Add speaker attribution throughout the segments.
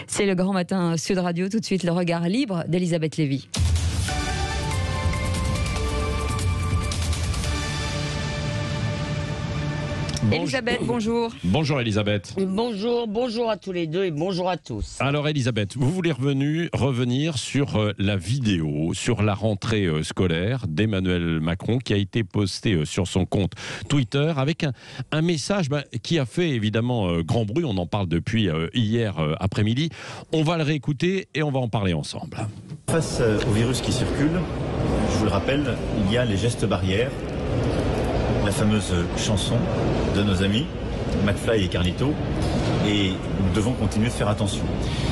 Speaker 1: C'est le Grand Matin Sud Radio. Tout de suite, le regard libre d'Elisabeth Lévy. Elisabeth, bonjour.
Speaker 2: Bonjour Elisabeth.
Speaker 3: Bonjour à tous les deux et bonjour à tous.
Speaker 2: Alors Elisabeth, vous voulez revenir sur la vidéo, sur la rentrée scolaire d'Emmanuel Macron qui a été postée sur son compte Twitter avec un message qui a fait évidemment grand bruit. On en parle depuis hier après-midi. On va le réécouter et on va en parler ensemble.
Speaker 4: Face au virus qui circule, je vous le rappelle, il y a les gestes barrières. La fameuse chanson de nos amis McFly et Carlito, et nous devons continuer de faire attention.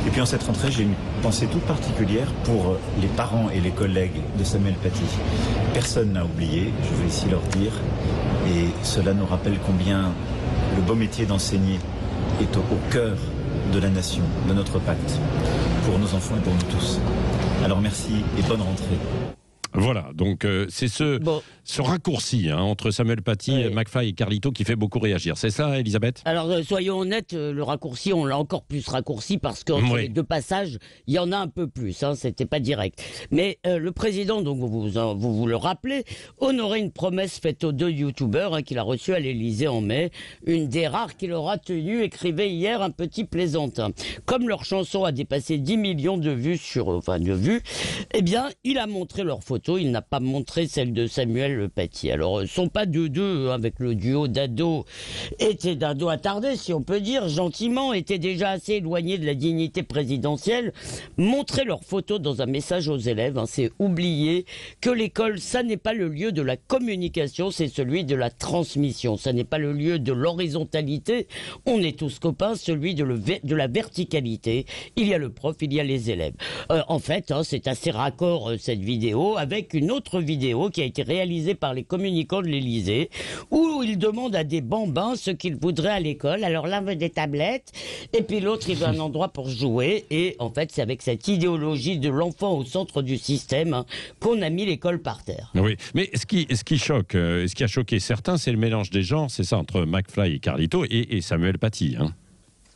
Speaker 4: Et puis en cette rentrée, j'ai une pensée toute particulière pour les parents et les collègues de Samuel Paty. Personne n'a oublié, je veux ici leur dire, et cela nous rappelle combien le beau métier d'enseigner est au cœur de la nation, de notre pacte, pour nos enfants et pour nous tous. Alors merci et bonne rentrée.
Speaker 2: Voilà, donc c'est ce raccourci entre Samuel Paty, McFly et Carlito qui fait beaucoup réagir. C'est ça, Elisabeth ?
Speaker 3: Alors, soyons honnêtes, le raccourci, on l'a encore plus raccourci parce qu'entre les deux passages, il y en a un peu plus. C'était pas direct. Mais le président, donc vous le rappelez, honorait une promesse faite aux deux youtubeurs qu'il a reçus à l'Élysée en mai. Une des rares qu'il aura tenues, écrivait hier un petit plaisantin. Comme leur chanson a dépassé 10 millions de vues eh bien, il a montré leurs photos. Il n'a pas montré celle de Samuel Paty. Alors, son pas de deux avec le duo d'ado était d'ado attardé, si on peut dire, gentiment, était déjà assez éloigné de la dignité présidentielle. Montrer leurs photos dans un message aux élèves, c'est oublier que l'école, ça n'est pas le lieu de la communication, c'est celui de la transmission. Ça n'est pas le lieu de l'horizontalité. On est tous copains, celui de la verticalité. Il y a le prof, il y a les élèves. En fait, c'est assez raccord cette vidéo avec une autre vidéo qui a été réalisée par les communicants de l'Élysée où il demande à des bambins ce qu'ils voudraient à l'école. Alors l'un veut des tablettes et puis l'autre il veut un endroit pour jouer, et en fait c'est avec cette idéologie de l'enfant au centre du système qu'on a mis l'école par terre.
Speaker 2: Oui, mais ce qui choque, ce qui a choqué certains, c'est le mélange des genres, c'est ça, entre McFly et Carlito et Samuel Paty.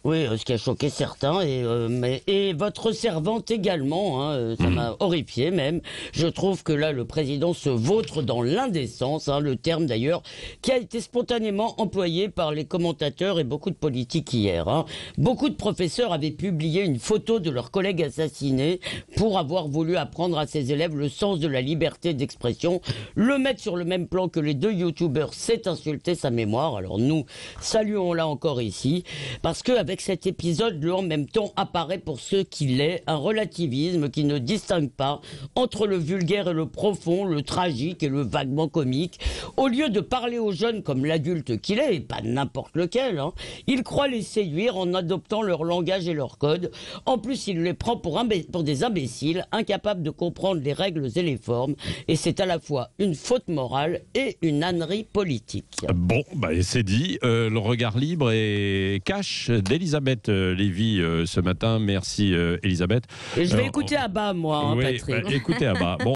Speaker 3: Oui, ce qui a choqué certains, et votre servante également, ça m'a horrifié même. Je trouve que là, le président se vautre dans l'indécence, le terme d'ailleurs, qui a été spontanément employé par les commentateurs et beaucoup de politiques hier. Beaucoup de professeurs avaient publié une photo de leurs collègues assassinés pour avoir voulu apprendre à ses élèves le sens de la liberté d'expression. Le mettre sur le même plan que les deux youtubeurs, c'est insulter sa mémoire. Alors nous, saluons-la encore ici, parce que avec cet épisode, le en même temps apparaît pour ce qu'il est, un relativisme qui ne distingue pas entre le vulgaire et le profond, le tragique et le vaguement comique. Au lieu de parler aux jeunes comme l'adulte qu'il est, et pas n'importe lequel, il croit les séduire en adoptant leur langage et leur code. En plus, il les prend pour des imbéciles, incapables de comprendre les règles et les formes, et c'est à la fois une faute morale et une ânerie politique.
Speaker 2: Bon, c'est dit. Le regard libre et cash d'Elisabeth Lévy ce matin. Merci Elisabeth.
Speaker 3: Et je vais écouter Abba, moi,
Speaker 2: oui,
Speaker 3: Patrick.
Speaker 2: Écoutez Abba. Bon.